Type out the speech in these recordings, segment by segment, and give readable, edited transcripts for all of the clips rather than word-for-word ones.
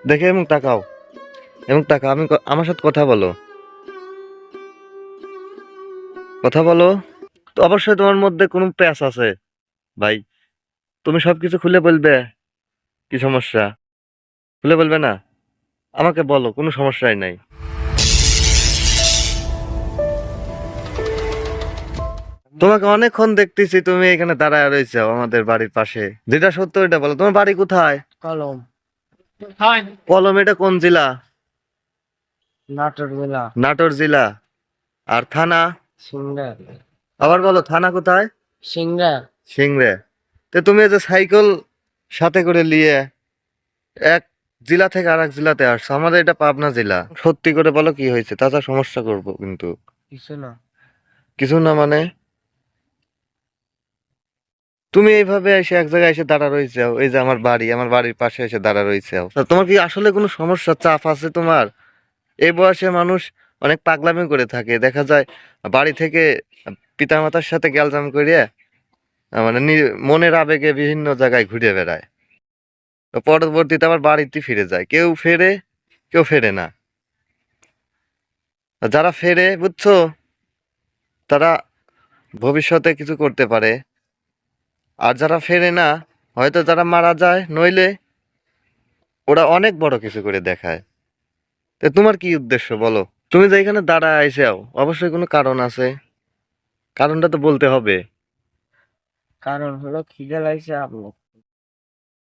দেখে এবং তাকাও, আমি আমার সাথে কথা বলো, কথা বলো। তো অবশ্যই তোমার মধ্যে কোনো প্যাচ আছে ভাই। তুমি সবকিছু খুলে বলবে, কি সমস্যা? খুলে বলবে না? আমাকে বলো, কোনো সমস্যাই নাই। তোমাকে অনেকক্ষণ দেখতেছি, তুমি এখানে দাঁড়ায় রয়েছো আমাদের বাড়ির পাশে। যেটা সত্য এটা বলো, তোমার বাড়ি কোথায়? কলম। কলম, এটা কোন জেলা? নাটোর জেলা। নাটোর জেলা। আর থানা? সিংড়া। আবার বলো, থানা কোথায়? সিংড়া। সিংড়ে। তো তুমি এই যে সাইকেল সাথে করে নিয়ে এক জেলা থেকে আরেক জেলাতে আসছো, আমাদের এটা পাবনা জেলা। সত্যি করে বলো কি হয়েছে, তাছাড়া সমস্যা করবো কিন্তু। কিছু না। কিছু না মানে? তুমি এইভাবে এসে এক জায়গায় এসে দাঁড়া রয়েছে, এই যে আমার বাড়ির পাশে এসে দাঁড়া রয়েছে। তোমার কি আসলে কোনো সমস্যা, চাপ আছে তোমার? এই বয়সে মানুষ অনেক পাগলামি করে থাকে, দেখা যায় বাড়ি থেকে পিতামাতার সাথে গ্যালজাম করিয়ে মানে মনের আবেগে বিভিন্ন জায়গায় ঘুরে বেড়ায়। তো পরবর্তীতে আবার বাড়িতে ফিরে যায়, কেউ ফেরে কেউ ফেরে না। আর যারা ফেরে বুঝছো, তারা ভবিষ্যতে কিছু করতে পারে। আর যারা ফেরে না, হয়তো যারা মারা যায়, নইলে ওরা অনেক বড় কিছু করে দেখায়। তো তোমার কি উদ্দেশ্য বলো? তুমি যে এখানে দাঁড়ায় আইসাও, অবশ্যই কোনো কারণ আছে, কারণটা তো বলতে হবে। কারণ হলো খিদে লাগছে আপনি।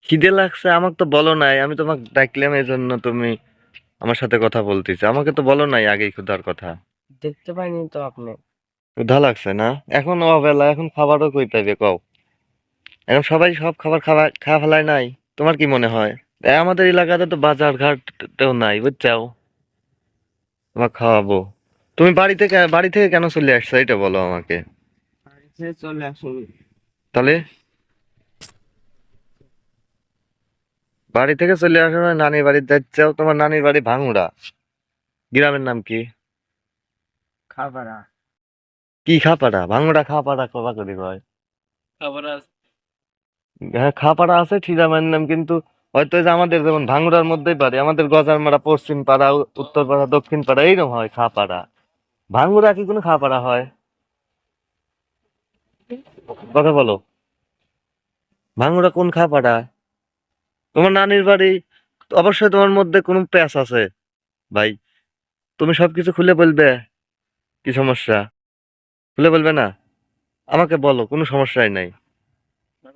খিদে লাগছে? আমাকে তো বলো নাই, আমি তোমাকে ডাকলাম এই জন্য তুমি আমার সাথে কথা বলতেছো, আমাকে তো বলো নাই আগেই ক্ষুধার কথা। দেখতে পাইনি তো আপনি। ক্ষুধা লাগছে না? এখন অবেলা, এখন খাবারও কই পাইবে কও? এখন সবাই সব খাবার খাওয়া খাওয়া ফেলায় নাই। তোমার কি মনে হয়? আমাদের এলাকাতে তো বাজার ঘাটও নাই বুঝছো, তোমাকে খাওয়াবো। তুমি বাড়ি থেকে কেন চলে আসছো এটা বলো আমাকে। বাড়িতে চলে আসুন। তাহলে বাড়ি থেকে চলে আসো না, নানির বাড়িতে যাচ্ছাও? তোমার নানির বাড়ি ভাঙুড়া। গ্রামের নাম কি? খাবারা। কি খাপাড়া? ভাঙুড়া খাপাড়া কবা করি কয়? খাবারা। হ্যাঁ, খাপাড়া আছে ঠিক আমার নাম, কিন্তু হয়তো এই যে আমাদের যেমন ভাঙুড়ার মধ্যেই পারে, আমাদের গজারমারা পশ্চিম পাড়া, উত্তর পাড়া, দক্ষিণ পাড়া এইরকম হয় খাপাড়া। ভাঙুড়া কি কোনো খাপাড়া হয়? কথা বলো, ভাঙুড়া কোন খাপাড়া? তোমার নানির বাড়ি। অবশ্যই তোমার মধ্যে কোনো প্যাচ আছে ভাই। তুমি সবকিছু খুলে বলবে, কি সমস্যা? খুলে বলবে না? আমাকে বলো, কোনো সমস্যাই নাই।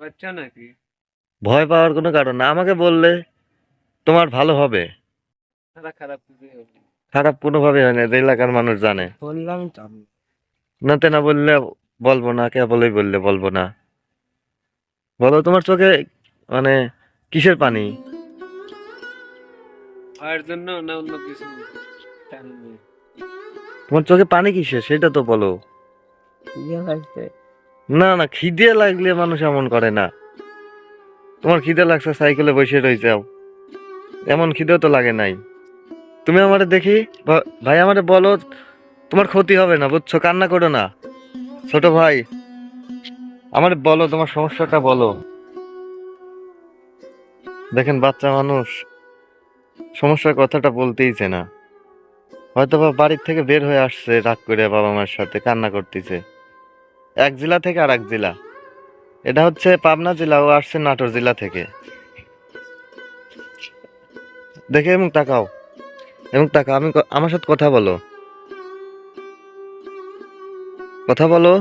বাচ্চা নাকি? ভয় পাওয়ার কোনো কারণ না, আমাকে বললে তোমার ভালো হবে। খারাপ খারাপ কিছু হবে। খারাপ কোনোভাবে হয় না, যে এলাকার মানুষ জানে। বললাম তো আমি। নাতে না বললে বলবো না, কেবলই বললে বলবো না। বলো, তোমার চোখে মানে কিসের পানি? ভয়ের জন্য না অন্য কিছু জানি। তোমার চোখে পানি কিসের সেটা তো বলো। ইয়ে লাগছে। না না, খিদে লাগলে মানুষ এমন করে না। তোমার খিদে লাগছে, সাইকেলে বসে রয়েছে, এমন খিদেও তো লাগে নাই। তুমি আমারে দেখি, ভাই আমারে বলো, তোমার ক্ষতি হবে না বুঝছো, কান্না করো না। ছোট ভাই, আমারে বলো তোমার সমস্যাটা বলো। দেখেন বাচ্চা মানুষ সমস্যার কথাটা বলতেইছে না, হয়তো বা বাড়ির থেকে বের হয়ে আসছে রাগ করে, বাবা মার সাথে কান্না করতেছে। এক জেলা থেকে আর এক জেলা, এটা হচ্ছে পাবনা জেলা, ও আসছে নাটোর জেলা থেকে। দেখে এবং তাকাও, আমার সাথে কথা বলো, কথা বলো।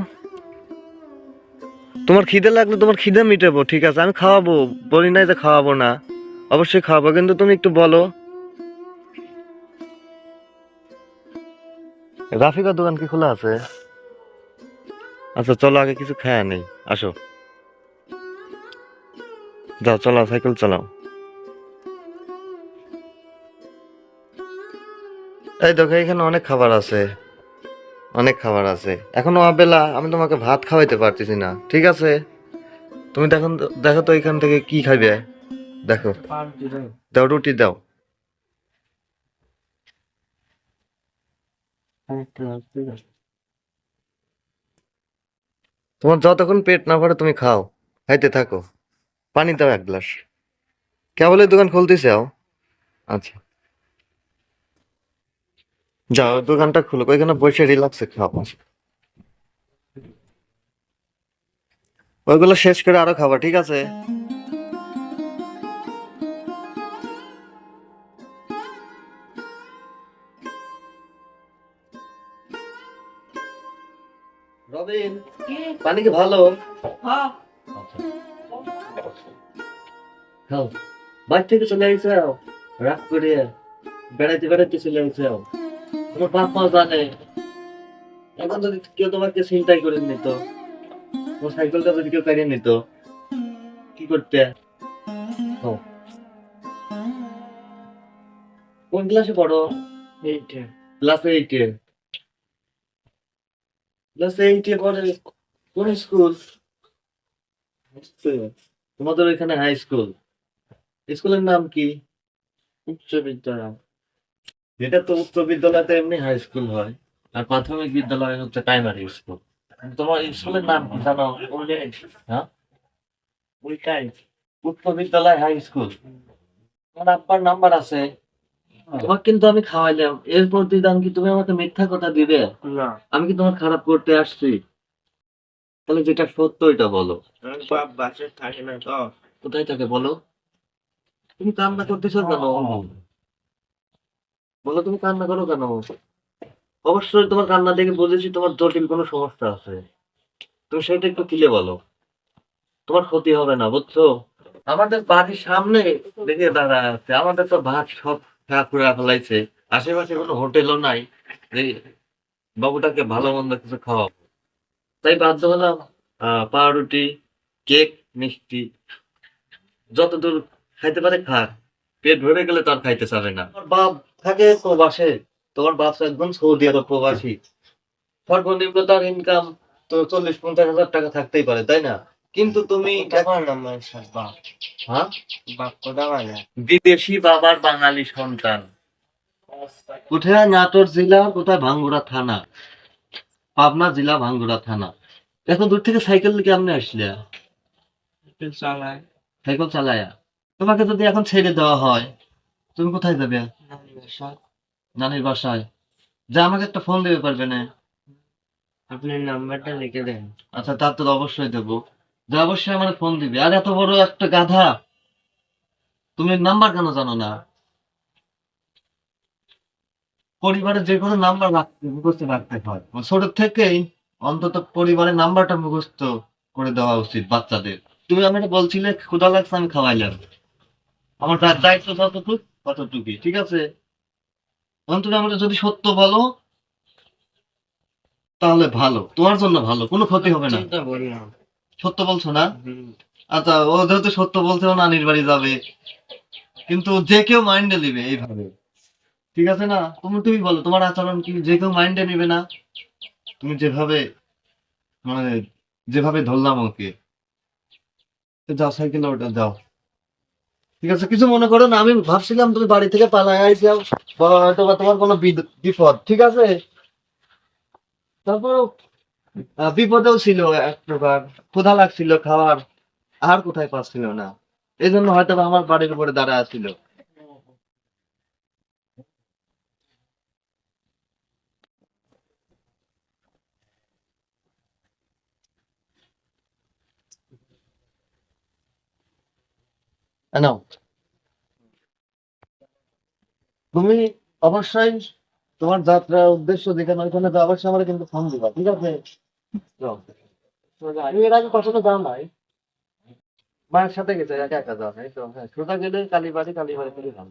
তোমার খিদে লাগলে তোমার খিদে মিটাবো, ঠিক আছে, আমি খাওয়াবো, বলি নাই যে খাওয়াবো না, অবশ্যই খাওয়াবো, কিন্তু তুমি একটু বলো। রাফিকার দোকান কি খোলা আছে? আচ্ছা চলো, আগে কিছু খায়া নেই, আসো, যাও চলাও, সাইকেল চালাও। এই দেখো, এখানে অনেক খাবার আছে, অনেক খাবার আছে, এখনো অবেলা, আমি তোমাকে ভাত খাওয়াইতে পারতেছি না, ঠিক আছে? তুমি দেখো, দেখো তো এখান থেকে কি খাইবে, দেখো। পার দিলে। দাও, রুটি দাও। তোমার যতক্ষণ পেট না ভরে তুমি খাও, খাইতে থাকো। পানি দাও এক গ্লাস। কেবল এই দোকান খুলতে চাও? আচ্ছা, যাও দোকানটা খুলো, ওইখানে বসে রিল্যাক্সে খাও। ওইগুলো শেষ করে আরো খাবা, ঠিক আছে? রবিন, পানি কি ভালো? আচ্ছা, খাও। বাইর থেকে চলে আইসাও, রাগ করে বেড়াইতে বেড়াইতে চলে আইসাও। তোমার বাপ মা জানে, এখন যদি কেউ তোমাকে চিন্তাই করে নিত, তোমার সাইকেলটা যদি কেউ কারিয়ে নিত, কি করতে? খাও। কোন ক্লাসে পড়ো? এইটা ক্লাস এইটে। ক্লাস এইটে পড়ে কোন স্কুল? তোমাদের ওইখানে হাই স্কুল, স্কুলের নাম কি? উচ্চ বিদ্যালয়। এটা তো উচ্চ বিদ্যালয়তে এমনি হাই স্কুল হয়, আর প্রাথমিক বিদ্যালয় হচ্ছে প্রাইমারি স্কুল। তোমার স্কুলের নাম কি জানো? হ্যাঁ, ওইটাই। উচ্চ বিদ্যালয় হাই স্কুল। তোমার আব্বার নাম্বার আছে? তোমাকে কিন্তু আমি খাওয়াইলাম, এর প্রতিদান কি তুমি আমাকে মিথ্যা কথা দিবে? না, আমি কি তোমার খারাপ করতে আসছি? তাহলে যেটা সত্য এটা বলো। আমার বাপ বাসায় থাকে না তো। কোথায় থাকে বলো? তুমি কান্না করতেছো কেন? বলো, তুমি কান্না করো কেন? অবশ্যই তোমার কান্না দেখে বুঝেছি তোমার জটিল কোনো সমস্যা আছে। তুমি সেটা একটু খুলে বলো, তোমার ক্ষতি হবে না, বুঝছো? আমাদের বাড়ির সামনে দেখে দাঁড়া আছে, আমাদের তো ভাত সব খা করে ফেলাইছে, আশেপাশে কোনো হোটেলও নাই যে বাবুটাকে ভালো মন্দ কিছু খাওয়াবো। তাই বাধ্য হলাম পাউরুটি, কেক, মিষ্টি যতদূর খাইতে পারে খাক, পেট ভরে গেলে তো আর খাইতে চাবে না। তোমার বাপ থাকে প্রবাসে, তোমার বাপ তো একদম সৌদি আরব প্রবাসী, সর্বনিম্ন তার ইনকাম তো 40-50 হাজার টাকা থাকতেই পারে, তাই না? কিন্তু তুমি আমার নাম বাপ। হ্যাঁ, বাপ কোথা মানে? বিদেশি বাবার বাঙালি সন্তান, কোথায় নাটোর জেলা, কোথায় ভাঙ্গুড়া থানা, পাবনা জেলা ভাঙ্গুড়া থানা। এত দূর থেকে সাইকেল নিয়ে কেমনে আসলে? চালায়। সাইকেল চালায়া। তোমাকে যদি এখন ছেড়ে দেওয়া হয়, তুমি কোথায় যাবে? নানির বাসায়। যা, আমাকে একটা ফোন দিতে পারবে না? আপনি নাম্বারটা লিখে দেন। আচ্ছা, তার তো অবশ্যই দেবো। যা, অবশ্যই আমার ফোন দিবে। আর এত বড় একটা গাধা, তুমি নাম্বার কেন জানো না? পরিবারের যে কোনো নাম্বার মুখস্থ রাখতে হয়, ছোট থেকেই অন্তত পরিবারের নাম্বারটা মুখস্থ করে দেওয়া উচিত বাচ্চাদের। তুমি আমাকে বলছিলে ক্ষুধা লাগছে, আমি খাওয়াইলাম। আমার দায়িত্ব যতটুকু ততটুকুই, ঠিক আছে? অন্তত আমাকে যদি সত্য বলো তাহলে ভালো, তোমার জন্য ভালো, কোনো ক্ষতি হবে না। চিন্তা করি না। সত্য বলছো না? আচ্ছা, ও যেহেতু সত্য বলছে, ও নানির বাড়ি যাবে, কিন্তু যে কেউ মাইন্ডে নিবে এইভাবে, ঠিক আছে না? তুমি বলো, তোমার আচরণ কি যে কেউ মাইন্ডে নিবে না? তুমি যেভাবে, মানে যেভাবে ধরলাম ওকে, তো যাও সাইকেল ওটা যাও, ঠিক আছে? কিছু মনে করো না, আমি ভাবছিলাম তুমি বাড়ি থেকে পালায় আইসাও, বা হয়তো বা তোমার কোনো বিপদ, ঠিক আছে? তারপর বিপদেও ছিল এক প্রকার, ক্ষুধা লাগছিল খাওয়ার, আর কোথায় পাচ্ছিল না, এই জন্য হয়তো বা আমার বাড়ির উপরে দাঁড়ায় ছিল। নাও, তুমি অবশ্যই তোমার যাত্রার উদ্দেশ্য যেখানে ওইখানে তো অবশ্যই আমার কিন্তু ফোন দিবা, ঠিক আছে? যাও। তুমি এর আগে কখনো যাও নাই? মায়ের সাথে গেছে, একা একা যাও নাই তো? হ্যাঁ, সোজা গেলে কালীবাড়ি, কালীবাড়ি থেকে যাও।